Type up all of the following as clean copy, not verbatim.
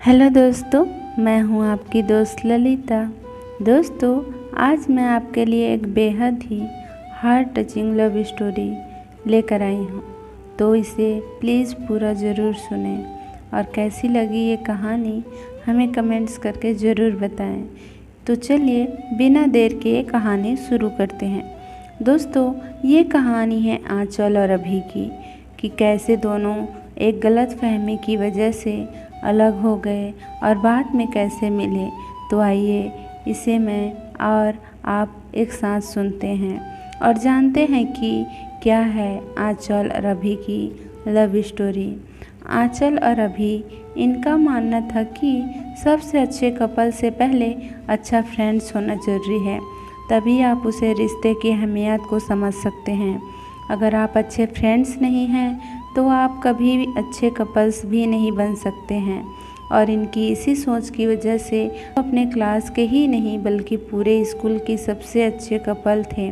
Hello दोस्तों, मैं हूं आपकी दोस्त ललिता। दोस्तों, आज मैं आपके लिए एक बेहद ही हार्ट टचिंग लव स्टोरी लेकर आई हूं, तो इसे प्लीज़ पूरा ज़रूर सुनें और कैसी लगी ये कहानी हमें कमेंट्स करके ज़रूर बताएं। तो चलिए बिना देर के ये कहानी शुरू करते हैं। दोस्तों, ये कहानी है आंचल और अभी की कि कैसे दोनों एक गलतफहमी की वजह से अलग हो गए और बाद में कैसे मिले। तो आइए इसे मैं और आप एक साथ सुनते हैं और जानते हैं कि क्या है आंचल और अभी की लव स्टोरी। आंचल और अभी, इनका मानना था कि सबसे अच्छे कपल से पहले अच्छा फ्रेंड्स होना ज़रूरी है, तभी आप उसे रिश्ते की अहमियत को समझ सकते हैं। अगर आप अच्छे फ्रेंड्स नहीं हैं तो आप कभी भी अच्छे कपल्स भी नहीं बन सकते हैं। और इनकी इसी सोच की वजह से अपने क्लास के ही नहीं बल्कि पूरे स्कूल की सबसे अच्छे कपल थे।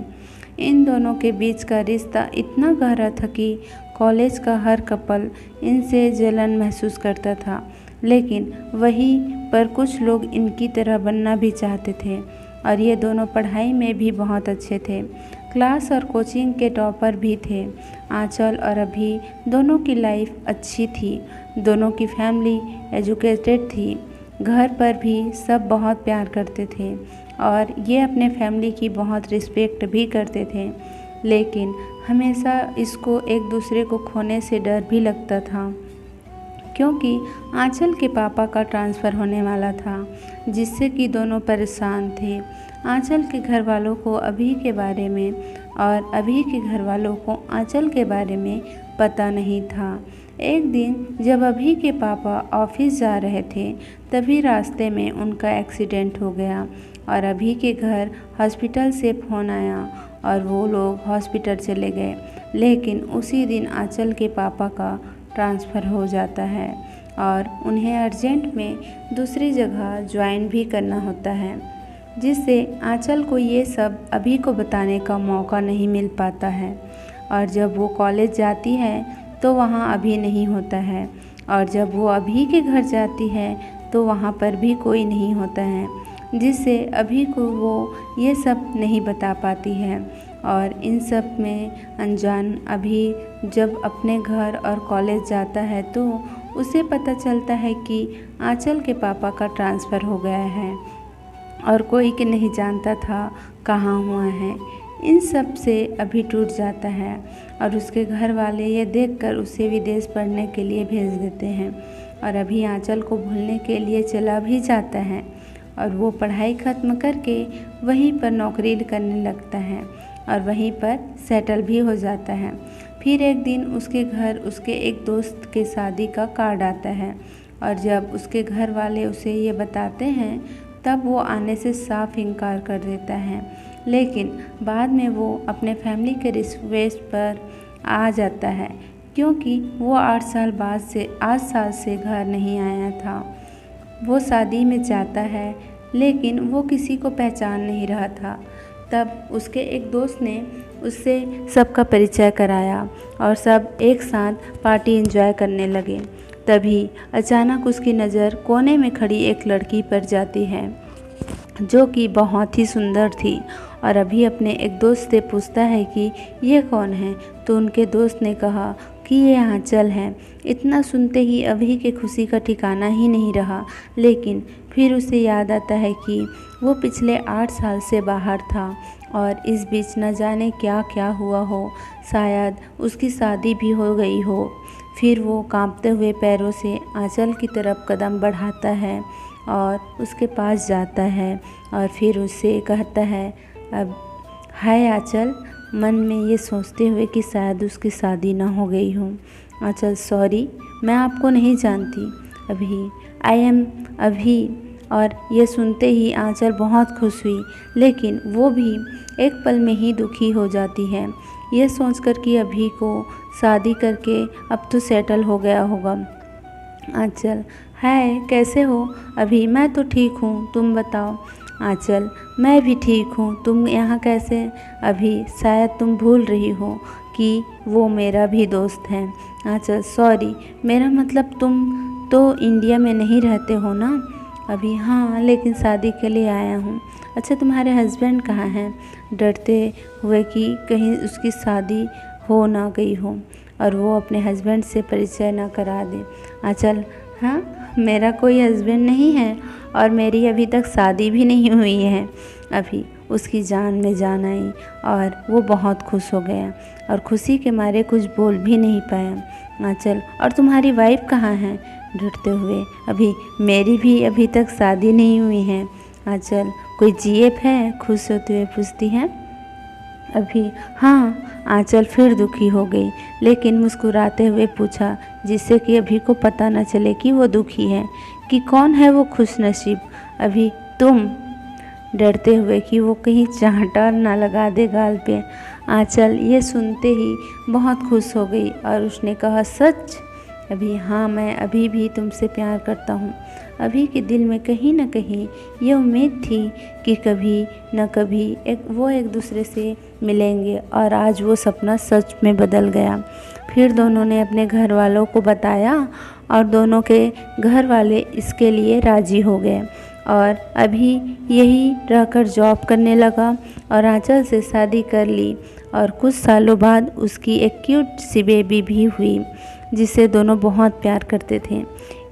इन दोनों के बीच का रिश्ता इतना गहरा था कि कॉलेज का हर कपल इनसे जलन महसूस करता था, लेकिन वहीं पर कुछ लोग इनकी तरह बनना भी चाहते थे। और ये दोनों पढ़ाई में भी बहुत अच्छे थे, क्लास और कोचिंग के टॉपर भी थे। आंचल और अभी दोनों की लाइफ अच्छी थी, दोनों की फैमिली एजुकेटेड थी, घर पर भी सब बहुत प्यार करते थे और ये अपने फैमिली की बहुत रिस्पेक्ट भी करते थे। लेकिन हमेशा इसको एक दूसरे को खोने से डर भी लगता था, क्योंकि आंचल के पापा का ट्रांसफ़र होने वाला था, जिससे कि दोनों परेशान थे। आंचल के घर वालों को अभी के बारे में और अभी के घर वालों को आंचल के बारे में पता नहीं था। एक दिन जब अभी के पापा ऑफिस जा रहे थे, तभी रास्ते में उनका एक्सीडेंट हो गया और अभी के घर हॉस्पिटल से फ़ोन आया और वो लोग हॉस्पिटल चले गए। लेकिन उसी दिन आंचल के पापा का ट्रांसफ़र हो जाता है और उन्हें अर्जेंट में दूसरी जगह ज्वाइन भी करना होता है, जिससे आंचल को ये सब अभी को बताने का मौका नहीं मिल पाता है। और जब वो कॉलेज जाती है तो वहाँ अभी नहीं होता है, और जब वो अभी के घर जाती है तो वहाँ पर भी कोई नहीं होता है, जिससे अभी को वो ये सब नहीं बता पाती है। और इन सब में अनजान अभी जब अपने घर और कॉलेज जाता है तो उसे पता चलता है कि आंचल के पापा का ट्रांसफ़र हो गया है और कोई के नहीं जानता था कहाँ हुआ है। इन सब से अभी टूट जाता है और उसके घर वाले ये देखकर उसे विदेश पढ़ने के लिए भेज देते हैं और अभी आंचल को भूलने के लिए चला भी जाता है और वो पढ़ाई ख़त्म करके वहीं पर नौकरी करने लगता है और वहीं पर सेटल भी हो जाता है। फिर एक दिन उसके घर उसके एक दोस्त के शादी का कार्ड आता है और जब उसके घर वाले उसे ये बताते हैं तब वो आने से साफ इनकार कर देता है। लेकिन बाद में वो अपने फैमिली के रिक्वेस्ट पर आ जाता है, क्योंकि वो 8 साल से घर नहीं आया था। वो शादी में जाता है लेकिन वो किसी को पहचान नहीं रहा था। तब उसके एक दोस्त ने उससे सबका परिचय कराया और सब एक साथ पार्टी एंजॉय करने लगे। तभी अचानक उसकी नज़र कोने में खड़ी एक लड़की पर जाती है, जो कि बहुत ही सुंदर थी। और अभी अपने एक दोस्त से पूछता है कि ये कौन है, तो उनके दोस्त ने कहा कि ये आंचल है। इतना सुनते ही अभी के खुशी का ठिकाना ही नहीं रहा, लेकिन फिर उसे याद आता है कि वो पिछले 8 साल से बाहर था और इस बीच न जाने क्या क्या हुआ हो, शायद उसकी शादी भी हो गई हो। फिर वो कांपते हुए पैरों से आंचल की तरफ कदम बढ़ाता है और उसके पास जाता है और फिर उससे कहता है, अब हाय आंचल, मन में ये सोचते हुए कि शायद उसकी शादी ना हो गई हो। आंचल, सॉरी, मैं आपको नहीं जानती। अभी आई एम अभी। और ये सुनते ही आंचल बहुत खुश हुई, लेकिन वो भी एक पल में ही दुखी हो जाती है, ये सोचकर कि अभी को शादी करके अब तो सेटल हो गया होगा। आंचल, हाय, कैसे हो? अभी, मैं तो ठीक हूँ, तुम बताओ। आंचल, मैं भी ठीक हूँ, तुम यहाँ कैसे? अभी, शायद तुम भूल रही हो कि वो मेरा भी दोस्त है। आंचल, सॉरी, मेरा मतलब तो इंडिया में नहीं रहते हो ना अभी? हाँ, लेकिन शादी के लिए आया हूँ। अच्छा, तुम्हारे हस्बैंड कहाँ हैं? डरते हुए कि कहीं उसकी शादी हो ना गई हो और वो अपने हस्बैंड से परिचय ना करा दे। आंचल, हाँ, मेरा कोई हस्बैंड नहीं है और मेरी अभी तक शादी भी नहीं हुई है। अभी उसकी जान में जान आई और वो बहुत खुश हो गया और खुशी के मारे कुछ बोल भी नहीं पाया। आंचल, और तुम्हारी वाइफ कहाँ है? डरते हुए, अभी मेरी भी अभी तक शादी नहीं हुई है। आंचल, कोई जीएफ है? खुश होते हुए पूछती है। अभी, हाँ। आंचल फिर दुखी हो गई, लेकिन मुस्कुराते हुए पूछा, जिससे कि अभी को पता न चले कि वो दुखी है, कि कौन है वो खुशनसीब? अभी, तुम। डरते हुए कि वो कहीं चांटा ना लगा दे गाल पे। आंचल ये सुनते ही बहुत खुश हो गई और उसने कहा, सच? अभी, हाँ, मैं अभी भी तुमसे प्यार करता हूँ। अभी के दिल में कहीं न कहीं ये उम्मीद थी कि कभी न कभी एक दूसरे से मिलेंगे और आज वो सपना सच में बदल गया। फिर दोनों ने अपने घर वालों को बताया और दोनों के घर वाले इसके लिए राज़ी हो गए और अभी यही रहकर जॉब करने लगा और आंचल से शादी कर ली और कुछ सालों बाद उसकी एक क्यूट सी बेबी भी हुई, जिसे दोनों बहुत प्यार करते थे।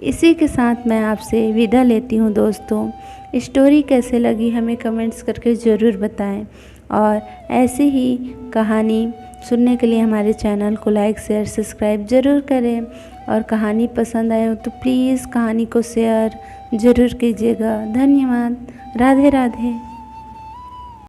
इसी के साथ मैं आपसे विदा लेती हूँ दोस्तों। स्टोरी कैसे लगी हमें कमेंट्स करके ज़रूर बताएं और ऐसी ही कहानी सुनने के लिए हमारे चैनल को लाइक शेयर सब्सक्राइब ज़रूर करें और कहानी पसंद आए हो तो प्लीज़ कहानी को शेयर ज़रूर कीजिएगा। धन्यवाद। राधे राधे।